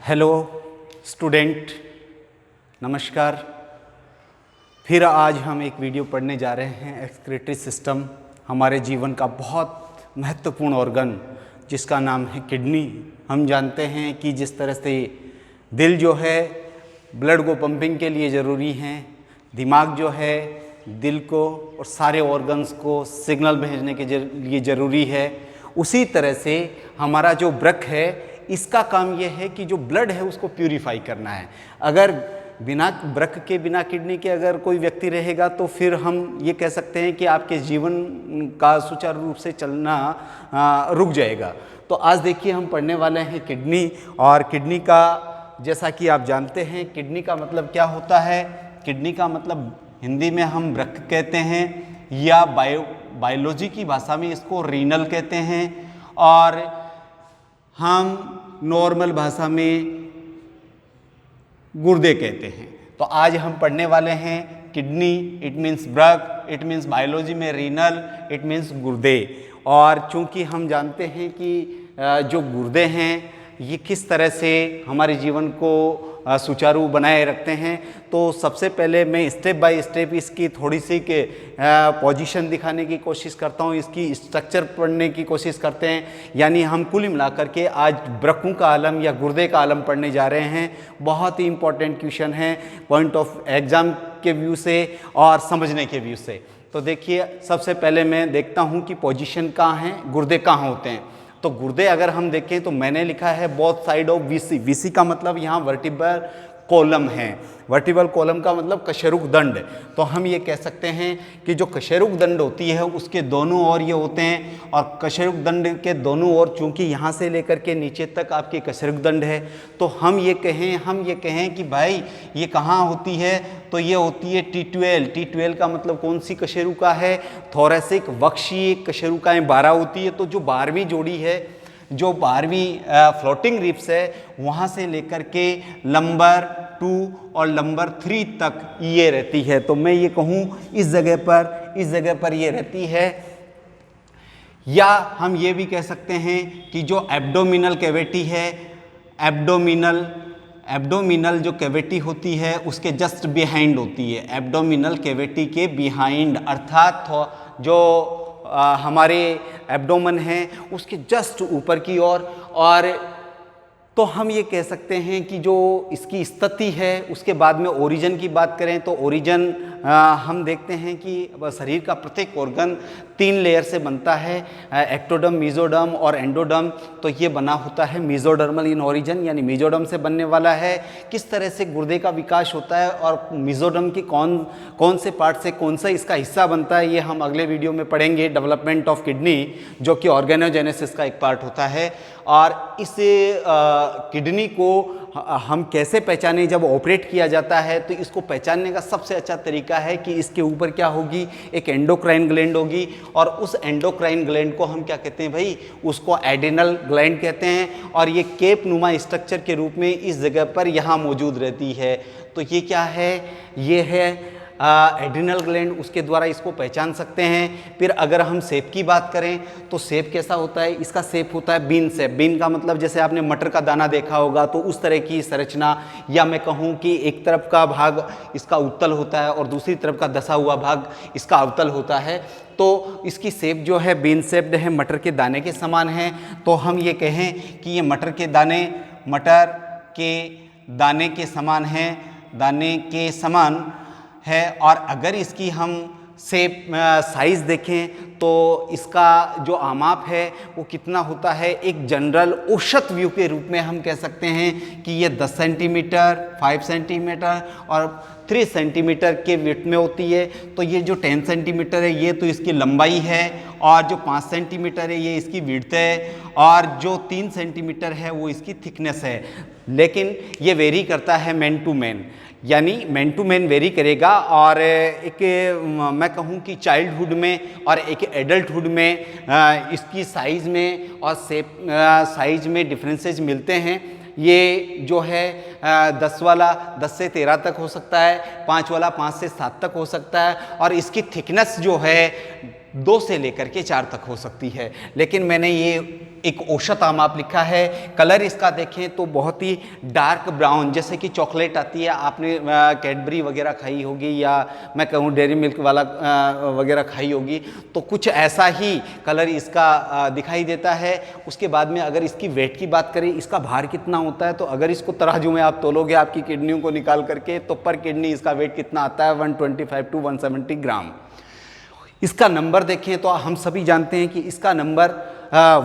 Hello student, नमस्कार। फिर आज हम एक वीडियो पढ़ने जा रहे हैं। एक्सक्रीटरी सिस्टम हमारे जीवन का बहुत महत्वपूर्ण ऑर्गन जिसका नाम है किडनी। हम जानते हैं कि जिस तरह से दिल जो है ब्लड को पंपिंग के लिए ज़रूरी है, दिमाग जो है दिल को और सारे ऑर्गन्स को सिग्नल भेजने के लिए ज़रूरी है, उसी तरह से हमारा जो वृक्क है इसका काम यह है कि जो ब्लड है उसको प्यूरिफाई करना है। अगर बिना वृक्क के, बिना किडनी के अगर कोई व्यक्ति रहेगा तो फिर हम ये कह सकते हैं कि आपके जीवन का सुचारू रूप से चलना रुक जाएगा। तो आज देखिए हम पढ़ने वाले हैं किडनी। और किडनी का, जैसा कि आप जानते हैं, किडनी का मतलब क्या होता है। किडनी का मतलब हिंदी में हम वृक्क कहते हैं या बायोलॉजी की भाषा में इसको रीनल कहते हैं, और हम नॉर्मल भाषा में गुर्दे कहते हैं। तो आज हम पढ़ने वाले हैं किडनी। इट मीन्स वृक्क, इट मीन्स बायोलॉजी में रीनल, इट मीन्स गुर्दे। और चूंकि हम जानते हैं कि जो गुर्दे हैं ये किस तरह से हमारे जीवन को सुचारू बनाए रखते हैं, तो सबसे पहले मैं स्टेप बाय स्टेप इसकी थोड़ी सी के पोजीशन दिखाने की कोशिश करता हूँ, इसकी स्ट्रक्चर पढ़ने की कोशिश करते हैं। यानी हम कुल मिलाकर के आज वृक्कों का आलम या गुर्दे का आलम पढ़ने जा रहे हैं। बहुत ही इंपॉर्टेंट क्वेश्चन है पॉइंट ऑफ एग्जाम के व्यू से और समझने के व्यू से। तो देखिए, सबसे पहले मैं देखता हूँ कि पोजीशन कहाँ है, गुर्दे कहाँ होते हैं। तो गुर्दे अगर हम देखें तो मैंने लिखा है both side of VC. VC का मतलब यहाँ वर्टिब्रल कॉलम है। वर्टिब्रल कॉलम का मतलब कशेरुक दंड। तो हम ये कह सकते हैं कि जो कशेरुक दंड होती है उसके दोनों ओर ये होते हैं, और कशेरुक दंड के दोनों ओर चूंकि यहाँ से लेकर के नीचे तक आपके कशेरुक दंड है, तो हम ये कहें कि भाई ये कहाँ होती है, तो ये होती है T12। T12 का मतलब कौन सी कशेरुका है, थोरैसिक वक्षीय कशेरुकाएँ 12 होती है। तो जो 12वीं जोड़ी है, जो 12वीं फ्लोटिंग रिब्स है, वहाँ से लेकर के नंबर 2 और नंबर 3 तक ये रहती है। तो मैं ये कहूँ इस जगह पर ये रहती है। या हम ये भी कह सकते हैं कि जो एब्डोमिनल कैविटी है, एब्डोमिनल जो कैविटी होती है उसके जस्ट बिहाइंड होती है। एब्डोमिनल कैविटी के बिहाइंड, अर्थात जो हमारे एब्डोमेन है उसके जस्ट ऊपर की ओर। और तो हम ये कह सकते हैं कि जो इसकी स्थिति है, उसके बाद में ओरिजिन की बात करें तो ओरिजिन हम देखते हैं कि शरीर का प्रत्येक ऑर्गन 3 लेयर से बनता है, एक्टोडर्म, मेसोडर्म और एंडोडर्म। तो ये बना होता है मेसोडर्मल इन ओरिजिन, यानी मेसोडर्म से बनने वाला है। किस तरह से गुर्दे का विकास होता है और मेसोडर्म की कौन से पार्ट से कौन सा इसका हिस्सा बनता है, ये हम अगले वीडियो में पढ़ेंगे। डेवलपमेंट ऑफ किडनी, जो कि ऑर्गेनोजेनेसिस का एक पार्ट होता है। और इस किडनी को हम कैसे पहचाने, जब ऑपरेट किया जाता है तो इसको पहचानने का सबसे अच्छा तरीका है कि इसके ऊपर क्या होगी, एक एंडोक्राइन ग्लैंड होगी। और उस एंडोक्राइन ग्लैंड को हम क्या कहते हैं भाई, उसको एड्रिनल ग्लैंड कहते हैं। और ये केप नुमा स्ट्रक्चर के रूप में इस जगह पर यहाँ मौजूद रहती है। तो ये क्या है, ये है एड्रिनल ग्लैंड, उसके द्वारा इसको पहचान सकते हैं। फिर अगर हम शेप की बात करें तो शेप कैसा होता है, इसका शेप होता है बीन शेप। बीन का मतलब जैसे आपने मटर का दाना देखा होगा, तो उस तरह की संरचना। या मैं कहूँ कि एक तरफ का भाग इसका उत्तल होता है और दूसरी तरफ का दसा हुआ भाग इसका अवतल होता है। तो इसकी शेप जो है बीन शेप्ड है, मटर के दाने के समान है। तो हम ये कहें कि ये मटर के दाने के समान है, दाने के समान है। और अगर इसकी हम शेप साइज़ देखें तो इसका जो आमाप है वो कितना होता है, एक जनरल औसत व्यू के रूप में हम कह सकते हैं कि ये 10 सेंटीमीटर, 5 सेंटीमीटर और 3 सेंटीमीटर के विड्थ में होती है। तो ये जो 10 सेंटीमीटर है ये तो इसकी लंबाई है, और जो 5 सेंटीमीटर है ये इसकी विड्थ है, और जो 3 सेंटीमीटर है वो इसकी थिकनेस है। लेकिन ये वेरी करता है मैन टू मैन, यानी मैन टू मैन वेरी करेगा। और एक मैं कहूँ कि चाइल्डहुड में और एक एडल्टहुड में इसकी साइज़ में और शेप साइज़ में डिफरेंसेस मिलते हैं। ये जो है 10 वाला 10 से 13 तक हो सकता है, 5 वाला 5 से 7 तक हो सकता है, और इसकी थिकनेस जो है 2 से लेकर के 4 तक हो सकती है। लेकिन मैंने ये एक औषध आम आप लिखा है। कलर इसका देखें तो बहुत ही डार्क ब्राउन, जैसे कि चॉकलेट आती है, आपने कैडबरी वगैरह खाई होगी या मैं कहूँ डेयरी मिल्क वाला वगैरह खाई होगी, तो कुछ ऐसा ही कलर इसका दिखाई देता है। उसके बाद में अगर इसकी वेट की बात करें, इसका भार कितना होता है, तो अगर इसको तराजू में आप तोलोगे आपकी किडनियों को निकाल करके, तो पर किडनी इसका वेट कितना आता है, 125 to 170 ग्राम। इसका नंबर देखें तो हम सभी जानते हैं कि इसका नंबर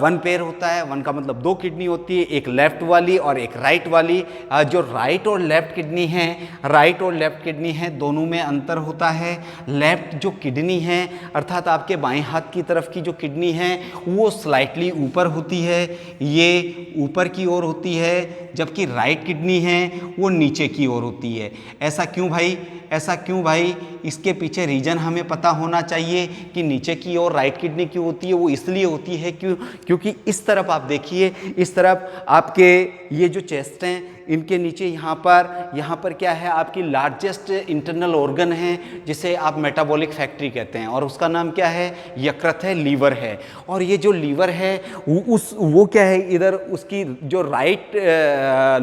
1 पेयर होता है। 1 का मतलब 2 किडनी होती है, एक लेफ्ट वाली और एक राइट वाली। जो राइट और लेफ्ट किडनी है, राइट और लेफ्ट किडनी है, दोनों में अंतर होता है। लेफ्ट जो किडनी है अर्थात आपके बाएं हाथ की तरफ की जो किडनी है वो स्लाइटली ऊपर होती है, ये ऊपर की ओर होती है, जबकि राइट किडनी है वो नीचे की ओर होती है। ऐसा क्यों भाई, ऐसा क्यों भाई? इसके पीछे रीज़न हमें पता होना चाहिए कि नीचे की ओर राइट किडनी क्यों होती है। वो इसलिए होती है क्योंकि इस तरफ आप देखिए, इस तरफ आपके ये जो चेस्ट हैं इनके नीचे यहाँ पर क्या है, आपकी लार्जेस्ट इंटरनल ऑर्गन है जिसे आप मेटाबॉलिक फैक्ट्री कहते हैं, और उसका नाम क्या है, यकृत है, लीवर है। और ये जो लीवर है वो क्या है, इधर उसकी जो राइट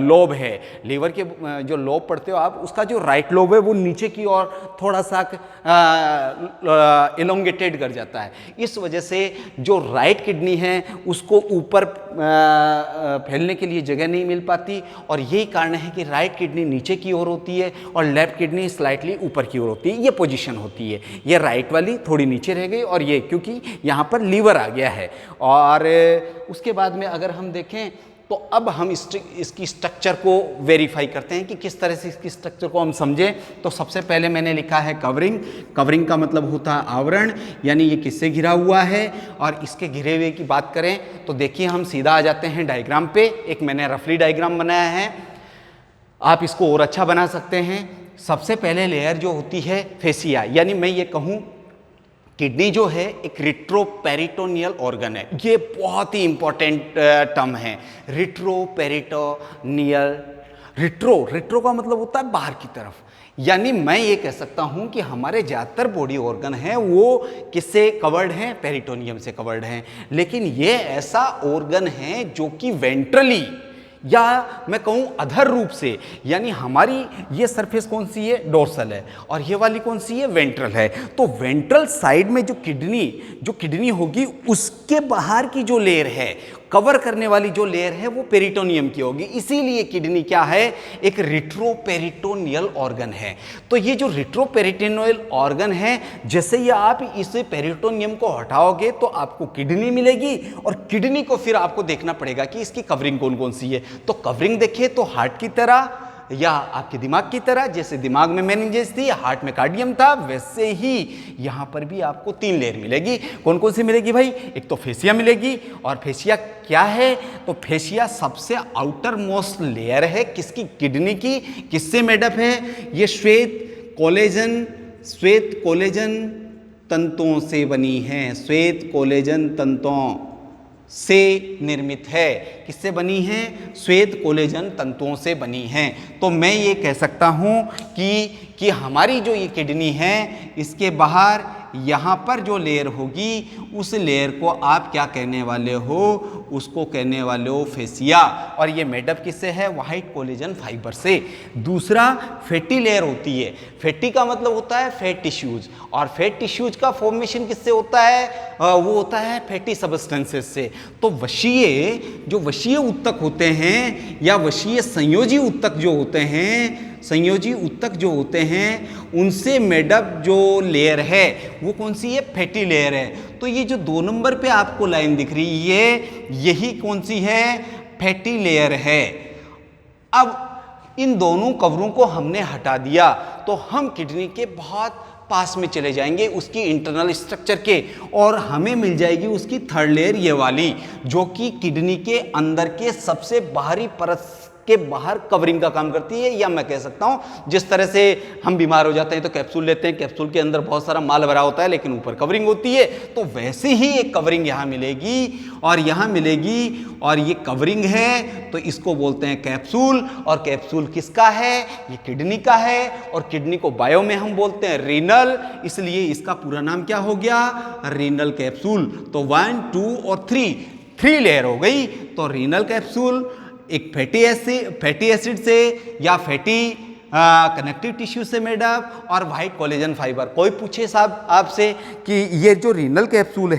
लोब है, लीवर के जो लोब पढ़ते हो आप, उसका जो राइट लोब है वो नीचे की ओर थोड़ा सा इलोंगेटेड कर जाता है। इस वजह से जो राइट किडनी है उसको ऊपर फैलने के लिए जगह नहीं मिल पाती, और यही कारण है कि राइट किडनी नीचे की ओर होती है और लेफ्ट किडनी स्लाइटली ऊपर की ओर होती है। ये पोजीशन होती है, ये राइट वाली थोड़ी नीचे रह गई, और ये क्योंकि यहाँ पर लीवर आ गया है। और उसके बाद में अगर हम देखें तो अब हम इसकी स्ट्रक्चर को वेरीफाई करते हैं कि किस तरह से इसकी स्ट्रक्चर को हम समझें। तो सबसे पहले मैंने लिखा है कवरिंग। कवरिंग का मतलब होता है आवरण, यानी ये किससे घिरा हुआ है। और इसके घिरे हुए की बात करें तो देखिए हम सीधा आ जाते हैं डायग्राम पे। एक मैंने रफली डायग्राम बनाया है, आप इसको और अच्छा बना सकते हैं। सबसे पहले लेयर जो होती है फेसिया, यानी मैं ये कहूँ किडनी जो है एक रिट्रोपेरिटोनियल ऑर्गन है। ये बहुत ही इंपॉर्टेंट टर्म है, रिट्रोपेरिटोनियल। रिट्रो का मतलब होता है बाहर की तरफ, यानी मैं ये कह सकता हूं कि हमारे ज़्यादातर बॉडी ऑर्गन हैं वो किससे कवर्ड हैं, पेरिटोनियम से कवर्ड हैं। लेकिन ये ऐसा ऑर्गन है जो कि वेंट्रली या मैं कहूँ अधर रूप से, यानी हमारी ये सरफेस कौन सी है, डोर्सल है, और ये वाली कौन सी है, वेंट्रल है। तो वेंट्रल साइड में जो किडनी होगी उसके बाहर की जो लेयर है, कवर करने वाली जो लेयर है वो पेरिटोनियम की होगी। इसीलिए किडनी क्या है, एक रिट्रोपेरिटोनियल ऑर्गन है। तो ये जो रिट्रोपेरिटोनियल ऑर्गन है, जैसे ही आप इस पेरिटोनियम को हटाओगे तो आपको किडनी मिलेगी, और किडनी को फिर आपको देखना पड़ेगा कि इसकी कवरिंग कौन कौन सी है। तो कवरिंग देखिए तो हार्ट की तरह या आपके दिमाग की तरह, जैसे दिमाग में मेनिंजेस थी, हार्ट में कार्डियम था, वैसे ही यहाँ पर भी आपको 3 लेयर मिलेगी। कौन कौन सी मिलेगी भाई, एक तो फेसिया मिलेगी, और फेसिया क्या है, तो फेसिया सबसे आउटर मोस्ट लेयर है किसकी, किडनी की। किससे मेडअप है, ये श्वेत कोलेजन तंतुओं से बनी है, श्वेत कोलेजन तंतुओं से निर्मित है। किससे बनी है, श्वेत कोलेजन तंतुओं से बनी है। तो मैं ये कह सकता हूँ कि हमारी जो ये किडनी है इसके बाहर यहाँ पर जो लेयर होगी उस लेयर को आप क्या कहने वाले हो, उसको कहने वाले हो फेसिया। और ये मेडअप किससे है, व्हाइट कोलेजन फाइबर से। दूसरा फैटी लेयर होती है। फैटी का मतलब होता है फैट टिश्यूज, और फैट टिश्यूज का फॉर्मेशन किससे होता है, वो होता है फैटी सब्सटेंसेस से। तो जो वशीय ऊतक होते हैं या वशीय संयोजी ऊतक जो होते हैं उनसे मेडअप जो लेयर है वो कौन सी है, फैटी लेयर है। तो ये जो 2 नंबर पे आपको लाइन दिख रही है, यही कौन सी है, फैटी लेयर है। अब इन दोनों कवरों को हमने हटा दिया तो हम किडनी के बहुत पास में चले जाएंगे उसकी इंटरनल स्ट्रक्चर के, और हमें मिल जाएगी उसकी 3rd लेयर, ये वाली, जो कि किडनी के अंदर के सबसे बाहरी परत के बाहर कवरिंग का काम करती है। या मैं कह सकता हूं जिस तरह से हम बीमार हो जाते हैं तो कैप्सूल लेते हैं, कैप्सूल के अंदर बहुत सारा माल भरा होता है लेकिन ऊपर कवरिंग होती है, तो वैसे ही एक कवरिंग यहाँ मिलेगी और यहाँ मिलेगी, और ये कवरिंग है तो इसको बोलते हैं कैप्सूल। और कैप्सूल किसका है, ये किडनी का है, और किडनी को बायो में हम बोलते हैं रीनल, इसलिए इसका पूरा नाम क्या हो गया, रीनल कैप्सूल। तो 1, 2 और 3 3 लेयर हो गई। तो रीनल कैप्सूल एक फैटी एसिड से या फैटी कनेक्टिव टिश्यू से मेडअप और वाइट कोलेजन फाइबर। कोई पूछे साहब आपसे कि ये जो रीनल कैप्सूल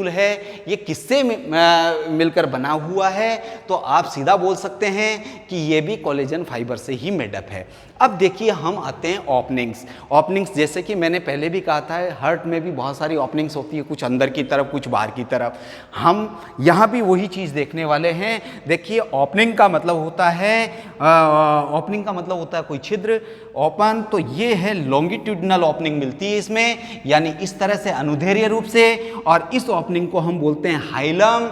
है ये किससे मिलकर बना हुआ है, तो आप सीधा बोल सकते हैं कि ये भी कोलेजन फाइबर से ही मेडअप है। अब देखिए हम आते हैं ओपनिंग्स जैसे कि मैंने पहले भी कहा था, हार्ट में भी बहुत सारी ओपनिंग्स होती है, कुछ अंदर की तरफ कुछ बाहर की तरफ। हम यहाँ भी वही चीज़ देखने वाले हैं। देखिए ओपनिंग का मतलब होता है कोई छिद्र ओपन, तो ये है लॉन्गिट्यूडिनल ओपनिंग मिलती है इसमें, यानी इस तरह से अनुदैर्ध्य रूप से, और इस ओपनिंग को हम बोलते हैं हाइलम।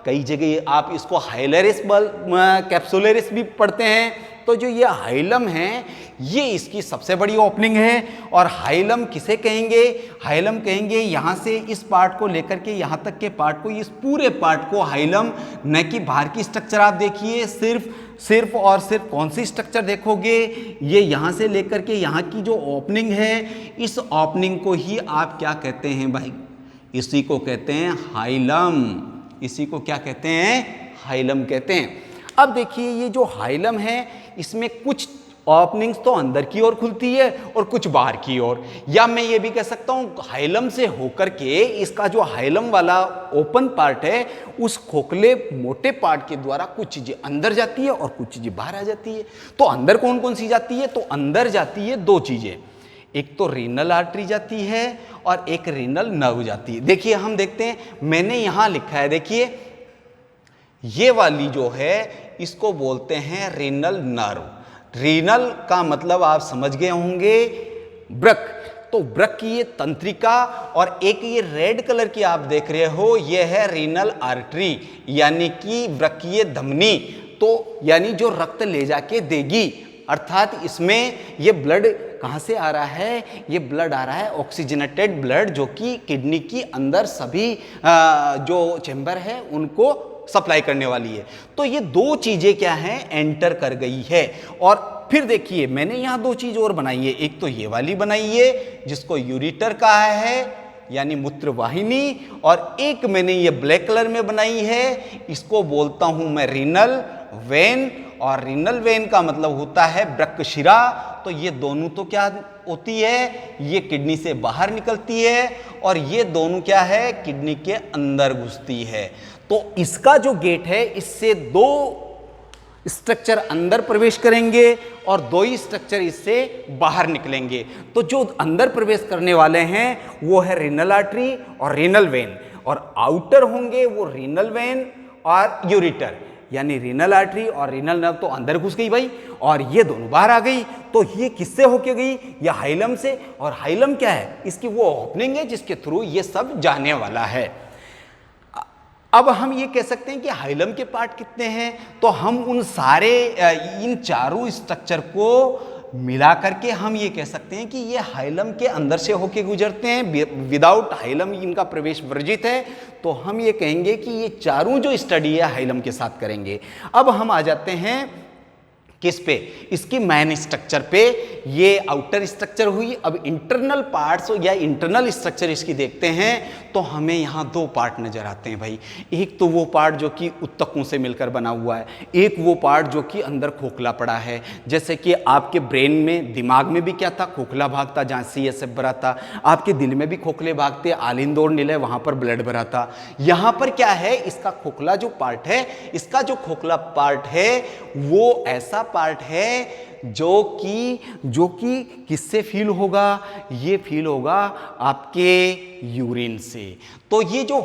कई जगह आप इसको हाइलरिस कैप्सुलरिस भी पढ़ते हैं। तो जो ये हाइलम है ये इसकी सबसे बड़ी ओपनिंग है। और हाइलम किसे कहेंगे? हाइलम कहेंगे यहाँ से इस पार्ट को लेकर के यहाँ तक के पार्ट को, इस पूरे पार्ट को हाइलम, न कि बाहर की स्ट्रक्चर। आप देखिए सिर्फ और सिर्फ कौन सी स्ट्रक्चर देखोगे, ये यहाँ से लेकर के यहाँ की जो ओपनिंग है, इस ओपनिंग को ही आप क्या कहते हैं भाई? इसी को कहते हैं हाइलम। इसी को क्या कहते हैं? हाइलम कहते हैं। अब देखिए ये जो हाइलम है इसमें कुछ ओपनिंग्स तो अंदर की ओर खुलती है और कुछ बाहर की ओर, या मैं ये भी कह सकता हूँ हाइलम से होकर के इसका जो हाइलम वाला ओपन पार्ट है उस खोखले मोटे पार्ट के द्वारा कुछ चीज़ें अंदर जाती है और कुछ चीज़ें बाहर आ जाती है। तो अंदर कौन कौन सी जाती है? तो अंदर जाती है 2 चीज़ें, एक तो रीनल आर्टरी जाती है और एक रीनल नर्व जाती है। देखिए हम देखते हैं, मैंने यहाँ लिखा है, देखिए ये वाली जो है इसको बोलते हैं रीनल नर्व। रीनल का मतलब आप समझ गए होंगे वृक्क। तो वृक्क की ये तंत्रिका, और एक ये रेड कलर की आप देख रहे हो ये है रीनल आर्टरी, यानी कि वृक्क की ये धमनी, तो यानी जो रक्त ले जाके देगी। अर्थात इसमें ये ब्लड कहाँ से आ रहा है? ये ब्लड आ रहा है ऑक्सीजनेटेड ब्लड, जो कि किडनी की अंदर सभी जो चैम्बर है उनको सप्लाई करने वाली है। तो ये 2 चीजें क्या हैं? एंटर कर गई है। और फिर देखिए मैंने यहाँ 2 चीज और बनाई है। एक तो ये वाली बनाई है जिसको यूरिटर कहा है, यानी मूत्रवाहिनी, और एक मैंने ये ब्लैक कलर में बनाई है, इसको बोलता हूं मैं रीनल वेन। और रीनल वेन का मतलब होता है वृक्कशिरा। तो ये दोनों तो क्या होती है? ये किडनी से बाहर निकलती है, और ये दोनों क्या है? किडनी के अंदर घुसती है। तो इसका जो गेट है इससे 2 स्ट्रक्चर अंदर प्रवेश करेंगे और 2 ही स्ट्रक्चर इससे बाहर निकलेंगे। तो जो अंदर प्रवेश करने वाले हैं वो है रीनल आर्टरी और रीनल वेन, और आउटर होंगे वो रीनल वेन और यूरिटर, यानी रीनल आर्टरी और रीनल नर्व तो अंदर घुस गई भाई, और ये दोनों बाहर आ गई। तो ये किससे होके गई? ये हाइलम से। और हाइलम क्या है? इसकी वो ओपनिंग है जिसके थ्रू ये सब जाने वाला है। अब हम ये कह सकते हैं कि हाइलम के पार्ट कितने हैं? तो हम उन सारे इन चारों स्ट्रक्चर को मिला करके हम ये कह सकते हैं कि ये हाइलम के अंदर से होके गुजरते हैं। विदाउट हाइलम इनका प्रवेश वर्जित है। तो हम ये कहेंगे कि ये चारों जो स्टडी है हाइलम के साथ करेंगे। अब हम आ जाते हैं किस पे? इसकी मेन स्ट्रक्चर पे। ये आउटर स्ट्रक्चर हुई। अब इंटरनल पार्ट्स या इंटरनल स्ट्रक्चर इसकी देखते हैं तो हमें यहाँ 2 पार्ट नजर आते हैं भाई। एक तो वो पार्ट जो कि उत्तकों से मिलकर बना हुआ है, एक वो पार्ट जो कि अंदर खोखला पड़ा है। जैसे कि आपके ब्रेन में, दिमाग में भी क्या था? खोखला भाग था जहाँ CSF भरा था। आपके दिल में भी खोखले भाग थे, आलिंदोर निलय, वहाँ पर ब्लड भरा था। यहाँ पर क्या है? इसका खोखला जो पार्ट है, इसका जो खोखला पार्ट है वो ऐसा पार्ट है जो कि किससे फील होगा? ये फील होगा आपके यूरिन से। तो ये जो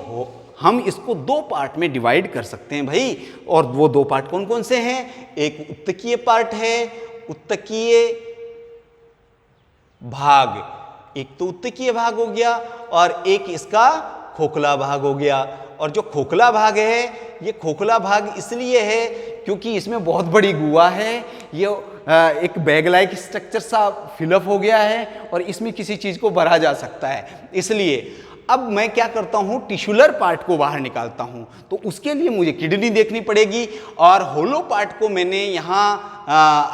हम इसको 2 पार्ट में डिवाइड कर सकते हैं भाई। और वो 2 पार्ट कौन कौन से हैं? एक उत्तकीय पार्ट है, उत्तकीय भाग, एक तो उत्तकीय भाग हो गया, और एक इसका खोखला भाग हो गया। और जो खोखला भाग है, ये खोखला भाग इसलिए है क्योंकि इसमें बहुत बड़ी गुहा है। ये एक बैग लाइक स्ट्रक्चर सा फिलअप हो गया है और इसमें किसी चीज़ को भरा जा सकता है, इसलिए। अब मैं क्या करता हूँ, टिश्यूलर पार्ट को बाहर निकालता हूँ, तो उसके लिए मुझे किडनी देखनी पड़ेगी और होलो पार्ट को मैंने यहाँ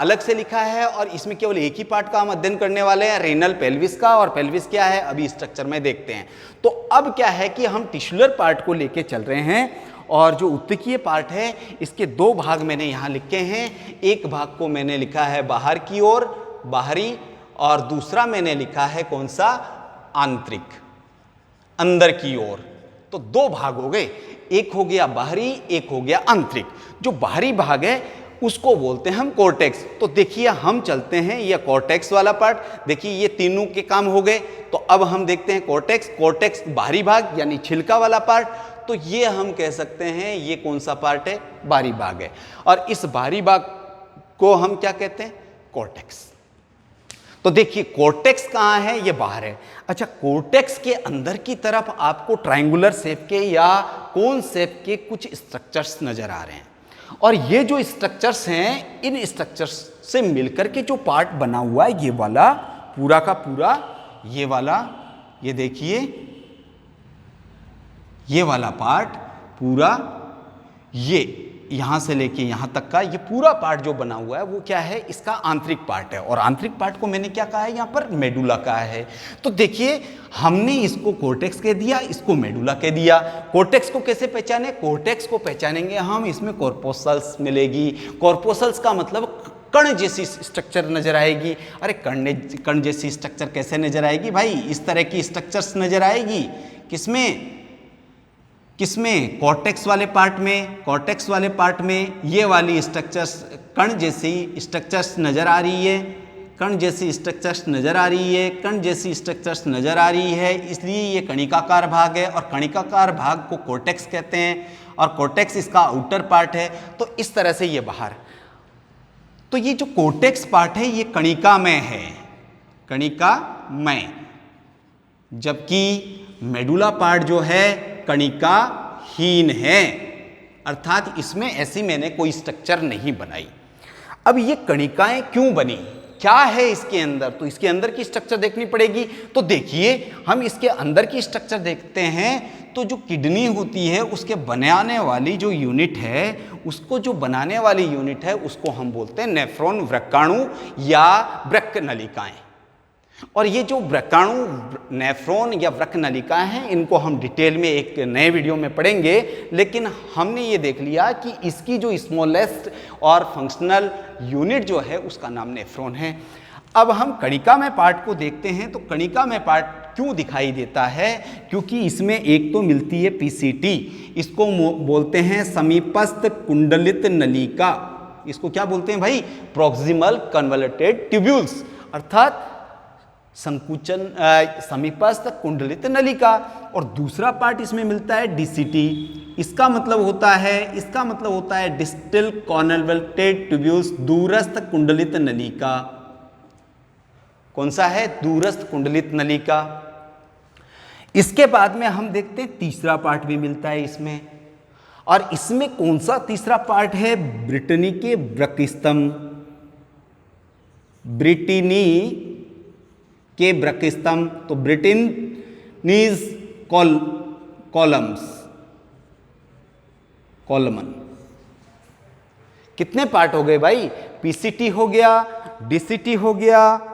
अलग से लिखा है और इसमें केवल एक ही पार्ट का हम अध्ययन करने वाले हैं, रेनल पेल्विस का। और पेल्विस क्या है अभी स्ट्रक्चर में देखते हैं। तो अब क्या है कि हम टिश्यूलर पार्ट को लेके चल रहे हैं और जो उत्तकीय पार्ट है इसके दो भाग मैंने यहाँ लिखे हैं। एक भाग को मैंने लिखा है बाहर की ओर, बाहरी, और दूसरा मैंने लिखा है कौन सा, आंतरिक, अंदर की ओर। तो दो भाग हो गए, एक हो गया बाहरी, एक हो गया आंतरिक। जो बाहरी भाग है उसको बोलते हैं हम कॉर्टेक्स। तो देखिए हम चलते हैं, ये कॉर्टेक्स वाला पार्ट, देखिए ये तीनों के काम हो गए। तो अब हम देखते हैं कॉर्टेक्स। कॉर्टेक्स बाहरी भाग यानी छिलका वाला पार्ट, तो ये हम कह सकते हैं ये कौन सा पार्ट है, बाहरी भाग है। और इस बाहरी भाग को हम क्या कहते हैं, कॉर्टेक्स। तो देखिए कॉर्टेक्स कहाँ है, ये बाहर है। अच्छा, कॉर्टेक्स के अंदर की तरफ आपको ट्रायंगुलर शेप के या कोन शेप के कुछ स्ट्रक्चर्स नजर आ रहे हैं। और ये जो स्ट्रक्चर्स हैं, इन स्ट्रक्चर्स से मिलकर के जो पार्ट बना हुआ है, ये वाला पूरा का पूरा, ये वाला, ये देखिए ये वाला पार्ट पूरा, ये यहां से लेके यहां तक का ये पूरा पार्ट जो बना हुआ है वो क्या है, इसका आंतरिक पार्ट है। और आंतरिक पार्ट को मैंने क्या कहा है, यहां पर मेडुला कहा है। तो देखिए हमने इसको कॉर्टेक्स कह दिया, इसको मेडुला कह दिया। कॉर्टेक्स को कैसे पहचाने, कॉर्टेक्स को पहचानेंगे हम, इसमें कॉर्पोसल्स मिलेगी। कॉर्पोसल्स का मतलब कण जैसी स्ट्रक्चर नजर आएगी। अरे कण जैसी स्ट्रक्चर कैसे नजर आएगी भाई, इस तरह की स्ट्रक्चर्स नजर आएगी। किसमें किसमें, कॉर्टेक्स वाले पार्ट में। कॉर्टेक्स वाले पार्ट में ये वाली स्ट्रक्चर्स, कण जैसी स्ट्रक्चर्स नजर आ रही है, कण जैसी स्ट्रक्चर्स नजर आ रही है, कण जैसी स्ट्रक्चर्स नजर आ रही है, इसलिए ये कणिकाकार भाग है। और कणिकाकार भाग को कॉर्टेक्स कहते हैं और कॉर्टेक्स इसका आउटर पार्ट है। तो इस तरह से ये बाहर, तो ये जो कॉर्टेक्स पार्ट है ये कणिका में है, कणिका में, जबकि मेडुला पार्ट जो है कणिकाहीन है, अर्थात इसमें ऐसी मैंने कोई स्ट्रक्चर नहीं बनाई। अब ये कणिकाएं क्यों बनी, क्या है इसके अंदर, तो इसके अंदर की स्ट्रक्चर देखनी पड़ेगी। तो देखिए हम इसके अंदर की स्ट्रक्चर देखते हैं, तो जो किडनी होती है उसके बनाने वाली जो यूनिट है, उसको जो बनाने वाली यूनिट है उसको हम बोलते हैं नेफ्रॉन, वृक्काणु या वृक्क नलिकाएं। और ये जो वृक्काणु, नेफ्रॉन या वृक्क नलिकाएं हैं, इनको हम डिटेल में एक नए वीडियो में पढ़ेंगे। लेकिन हमने ये देख लिया कि इसकी जो स्मॉलेस्ट और फंक्शनल यूनिट जो है उसका नाम नेफ्रॉन है। अब हम कणिका में पार्ट को देखते हैं। तो कणिका में पार्ट क्यों दिखाई देता है, क्योंकि इसमें एक तो मिलती है पीसीटी, इसको बोलते हैं समीपस्थ कुंडलित नलिका। इसको क्या बोलते हैं भाई, प्रॉक्सिमल कन्वॉल्यूटेड ट्यूब्यूल्स, अर्थात संकुचन समीपस्थ कुंडलित नलिका। और दूसरा पार्ट इसमें मिलता है डीसीटी, इसका मतलब होता है डिस्टल कन्वॉल्यूटेड ट्यूब्यूल्स, दूरस्थ कुंडलित नलिका। कौन सा है, दूरस्थ कुंडलित नलिका। इसके बाद में हम देखते हैं तीसरा पार्ट भी मिलता है इसमें, और इसमें कौन सा तीसरा पार्ट है, ब्रिटनी के वृक्कस्तंभ, ब्रिटनी के वृक्कस्तंभ। तो ब्रिटनीज कॉलम्स, कॉलमन। कितने पार्ट हो गए भाई, पीसीटी हो गया, डीसीटी हो गया,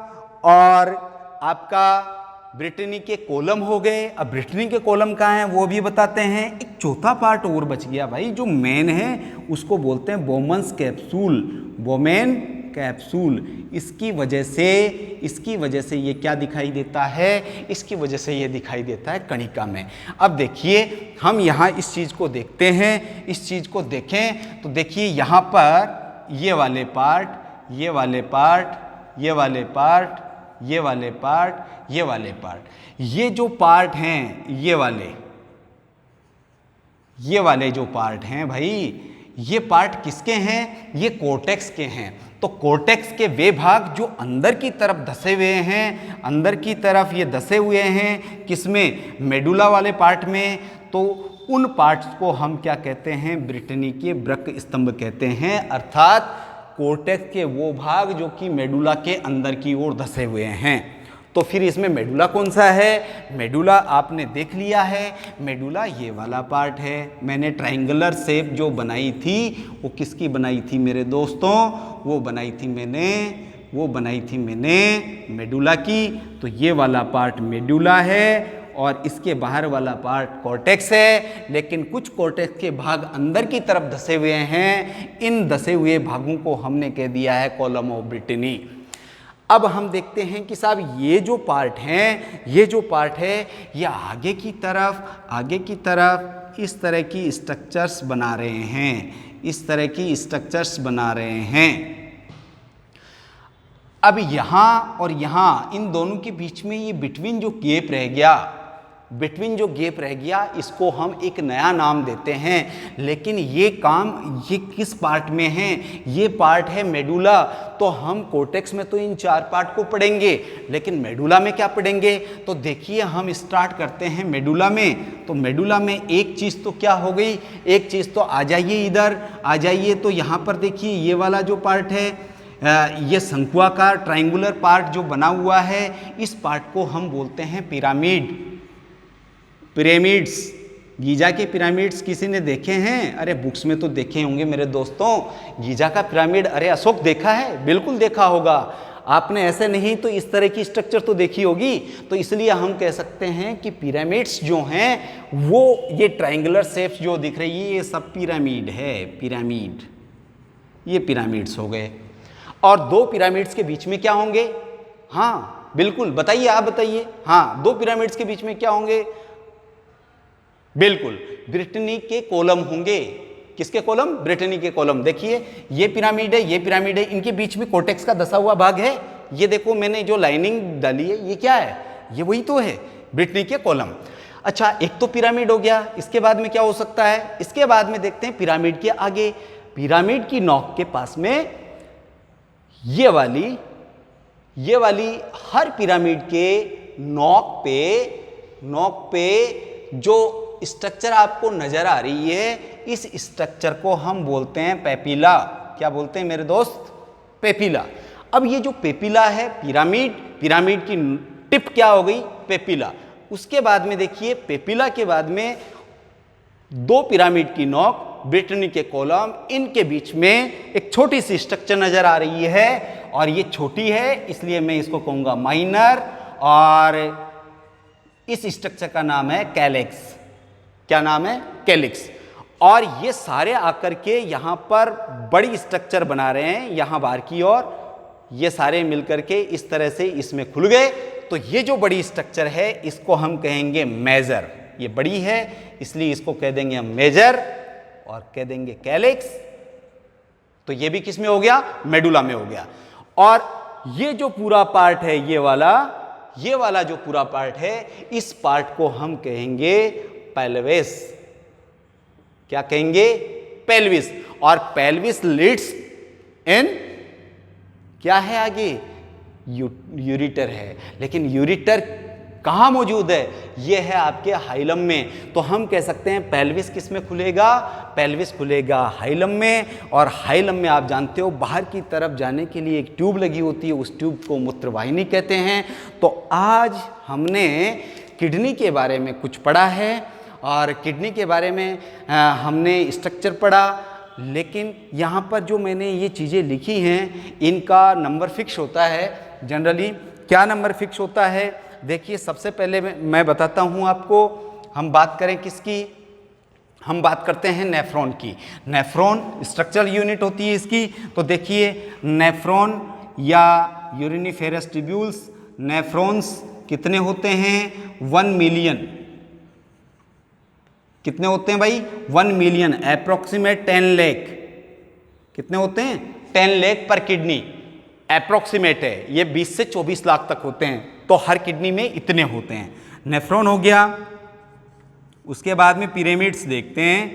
और आपका ब्रिटनी के कॉलम हो गए। अब ब्रिटनी के कॉलम कहाँ हैं वो भी बताते हैं। एक चौथा पार्ट और बच गया भाई, जो मेन है उसको बोलते हैं बोमन्स कैप्सूल, बोमेन कैप्सूल। इसकी वजह से ये क्या दिखाई देता है, इसकी वजह से ये दिखाई देता है कणिका में। अब देखिए हम यहाँ इस चीज़ को देखते हैं, इस चीज़ को देखें तो देखिए यहाँ पर ये वाले पार्ट, ये वाले पार्ट, ये वाले पार्ट, ये वाले पार्ट, ये वाले पार्ट, ये जो पार्ट हैं, ये वाले जो पार्ट हैं भाई, ये पार्ट किसके हैं, ये कॉर्टेक्स के हैं। तो कॉर्टेक्स के वे भाग जो अंदर की तरफ धसे हुए हैं, अंदर की तरफ ये धसे हुए हैं, किसमें, मेडुला वाले पार्ट में। तो उन पार्ट्स को हम क्या कहते हैं, ब्रिटनी के वृक्क स्तंभ कहते हैं, अर्थात कॉर्टेक्स के वो भाग जो कि मेडुला के अंदर की ओर धसे हुए हैं। तो तो फिर इसमें मेडुला कौन सा है? मेडुला आपने देख लिया है, मेडुला ये वाला पार्ट है। मैंने ट्रायंगुलर शेप जो बनाई थी वो किसकी बनाई थी मेरे दोस्तों? वो बनाई थी मैंने मेडुला की। तो ये वाला पार्ट मेडुला है और इसके बाहर वाला पार्ट कॉर्टेक्स है, लेकिन कुछ कॉर्टेक्स के भाग अंदर की तरफ धसे हुए हैं। इन धसे हुए भागों को हमने कह दिया है कॉलम ऑफ ब्रिटनी। अब हम देखते हैं कि साहब ये जो पार्ट है ये आगे की तरफ इस तरह की स्ट्रक्चर्स बना रहे हैं। अब यहाँ और यहाँ इन दोनों के बीच में ये बिटवीन जो गैप रह गया इसको हम एक नया नाम देते हैं। लेकिन ये किस पार्ट में है? ये पार्ट है मेडुला। तो हम कॉर्टेक्स में तो इन 4 पार्ट को पढ़ेंगे, लेकिन मेडुला में क्या पढ़ेंगे? तो देखिए हम स्टार्ट करते हैं मेडुला में। तो मेडुला में एक चीज़ तो क्या हो गई, एक चीज़ तो आ जाइए, इधर आ जाइए। तो यहाँ पर देखिए ये वाला जो पार्ट है, ये शंक्वाकार ट्रायंगुलर पार्ट जो बना हुआ है, इस पार्ट को हम बोलते हैं पिरामिड्स। गीजा के पिरामिड्स किसी ने देखे हैं? अरे बुक्स में तो देखे होंगे मेरे दोस्तों, गीजा का पिरामिड। अरे अशोक देखा है? बिल्कुल देखा होगा आपने, ऐसे नहीं तो इस तरह की स्ट्रक्चर तो देखी होगी। तो इसलिए हम कह सकते हैं कि पिरामिड्स जो हैं वो ये ट्रायंगुलर शेप्स जो दिख रही है ये सब पिरामिड है। ये पिरामिड्स हो गए। और 2 पिरामिड्स के बीच में क्या होंगे? हाँ बिल्कुल, बताइए, आप बताइए। हाँ, 2 पिरामिड्स के बीच में क्या होंगे? बिल्कुल, ब्रिटनी के कॉलम होंगे। किसके कॉलम? ब्रिटनी के कॉलम। देखिए ये पिरामिड है, इनके बीच में कॉर्टेक्स का धसा हुआ भाग है। ये देखो मैंने जो लाइनिंग डाली है ये क्या है? ये वही तो है, ब्रिटनी के कॉलम। अच्छा, एक तो पिरामिड हो गया। इसके बाद में क्या हो सकता है? इसके बाद में देखते हैं पिरामिड के आगे, पिरामिड की नोक के पास में ये वाली हर पिरामिड के नोक पे जो स्ट्रक्चर आपको नजर आ रही है, इस स्ट्रक्चर को हम बोलते हैं पेपिला। क्या बोलते हैं मेरे दोस्त? पेपिला। अब ये जो पेपिला है, पिरामिड की टिप क्या हो गई? पेपिला। उसके बाद में देखिए पेपिला के बाद में 2 पिरामिड की नोक, ब्रिटनी के कॉलम, इनके बीच में एक छोटी सी स्ट्रक्चर नजर आ रही है। और ये छोटी है इसलिए मैं इसको कहूंगा माइनर, और इस स्ट्रक्चर का नाम है कैलिक्स। क्या नाम है? कैलिक्स। और ये सारे आकर के यहाँ पर बड़ी स्ट्रक्चर बना रहे हैं, यहाँ बाहर की ओर ये सारे मिलकर के इस तरह से इसमें खुल गए। तो ये जो बड़ी स्ट्रक्चर है इसको हम कहेंगे मेजर। ये बड़ी है इसलिए इसको कह देंगे हम मेजर और कह देंगे कैलिक्स। तो ये भी किस में हो गया? मेडुला में हो गया। और ये जो पूरा पार्ट है, ये वाला जो पूरा पार्ट है, इस पार्ट को हम कहेंगे पेल्विस। क्या कहेंगे? पेल्विस। और पेल्विस लीड्स इन क्या है आगे? यूरिटर है। लेकिन यूरिटर कहाँ मौजूद है? ये है आपके हाइलम में। तो हम कह सकते हैं पेल्विस किस में खुलेगा? पेल्विस खुलेगा हाइलम में। और हाइलम में आप जानते हो बाहर की तरफ जाने के लिए एक ट्यूब लगी होती है, उस ट्यूब को मूत्रवाहिनी कहते हैं। तो आज हमने किडनी के बारे में कुछ पढ़ा है और किडनी के बारे में हमने स्ट्रक्चर पढ़ा। लेकिन यहाँ पर जो मैंने ये चीज़ें लिखी हैं इनका नंबर फिक्स होता है जनरली। क्या नंबर फिक्स होता है? देखिए सबसे पहले मैं बताता हूँ आपको। हम बात करें किसकी? हम बात करते हैं नेफ्रॉन की। नेफ्रॉन स्ट्रक्चरल यूनिट होती है इसकी। तो देखिए नेफ्रॉन या यूरिनिफेरस ट्यूब्यूल्स, नेफ्रॉन्स कितने होते हैं? 1 मिलियन। कितने होते हैं भाई? 1 मिलियन, अप्रोक्सीमेट 10 लाख। कितने होते हैं? 10 लाख पर किडनी। अप्रोक्सीमेट है, ये 20 से 24 लाख तक होते हैं। तो हर किडनी में इतने होते हैं। नेफ्रॉन हो गया। उसके बाद में पिरामिड्स देखते हैं।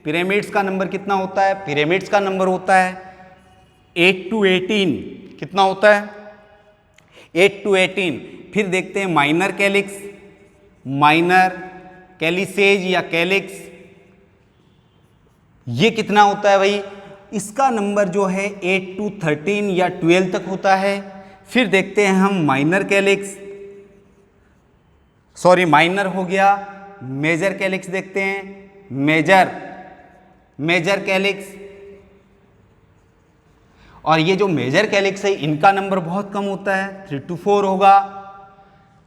पिरामिड्स का नंबर कितना होता है? पिरामिड्स का नंबर होता है 8 to 18। कितना होता है? 8 to 18। फिर देखते हैं माइनर कैलिक्स, माइनर कैलिसेज या कैलिक्स, ये कितना होता है भाई? इसका नंबर जो है 8 to 13 या 12 तक होता है। फिर देखते हैं हम माइनर कैलिक्स, सॉरी माइनर हो गया, मेजर कैलिक्स देखते हैं, मेजर कैलिक्स। और ये जो मेजर कैलिक्स है इनका नंबर बहुत कम होता है, 3 to 4 होगा।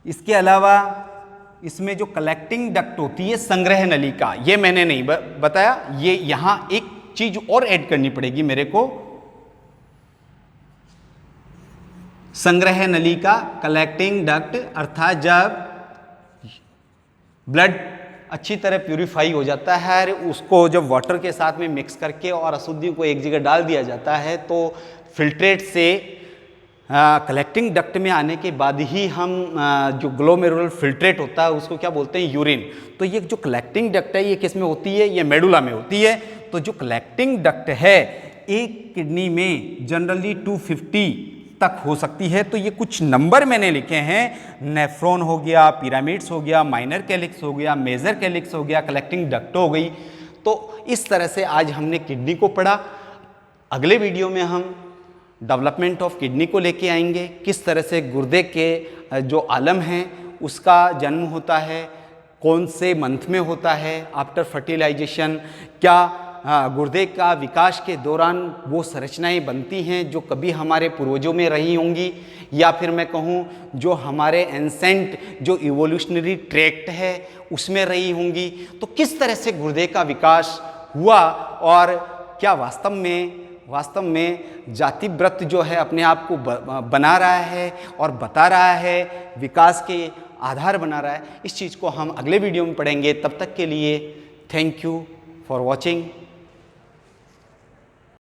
इसके अलावा इसमें जो कलेक्टिंग डक्ट होती है संग्रह नलिका, ये मैंने नहीं बताया, ये यहां एक चीज और ऐड करनी पड़ेगी मेरे को, संग्रह नलिका कलेक्टिंग डक्ट, अर्थात जब ब्लड अच्छी तरह प्यूरिफाई हो जाता है, उसको जब वाटर के साथ में मिक्स करके और अशुद्धि को एक जगह डाल दिया जाता है तो फिल्ट्रेट से कलेक्टिंग डक्ट में आने के बाद ही हम जो ग्लोमेरुलर फिल्ट्रेट होता है उसको क्या बोलते हैं, यूरिन। तो ये जो कलेक्टिंग डक्ट है ये किस में होती है, ये मेडुला में होती है। तो जो कलेक्टिंग डक्ट है एक किडनी में जनरली 250 तक हो सकती है। तो ये कुछ नंबर मैंने लिखे हैं, नेफ्रॉन हो गया, पिरामिड्स हो गया, माइनर कैलिक्स हो गया, मेजर कैलिक्स हो गया, कलेक्टिंग डक्ट हो गई। तो इस तरह से आज हमने किडनी को पढ़ा। अगले वीडियो में हम डेवलपमेंट ऑफ किडनी को लेके आएंगे, किस तरह से गुर्दे के जो आलम हैं उसका जन्म होता है, कौन से मंथ में होता है आफ्टर फर्टिलाइजेशन, क्या गुर्दे का विकास के दौरान वो संरचनाएं बनती हैं जो कभी हमारे पूर्वजों में रही होंगी, या फिर मैं कहूँ जो हमारे एंसेंट जो इवोल्यूशनरी ट्रैक्ट है उसमें रही होंगी। तो किस तरह से गुर्दे का विकास हुआ और क्या वास्तव में जाति व्रत जो है अपने आप को बना रहा है और बता रहा है, विकास के आधार बना रहा है। इस चीज़ को हम अगले वीडियो में पढ़ेंगे। तब तक के लिए थैंक यू फॉर वॉचिंग।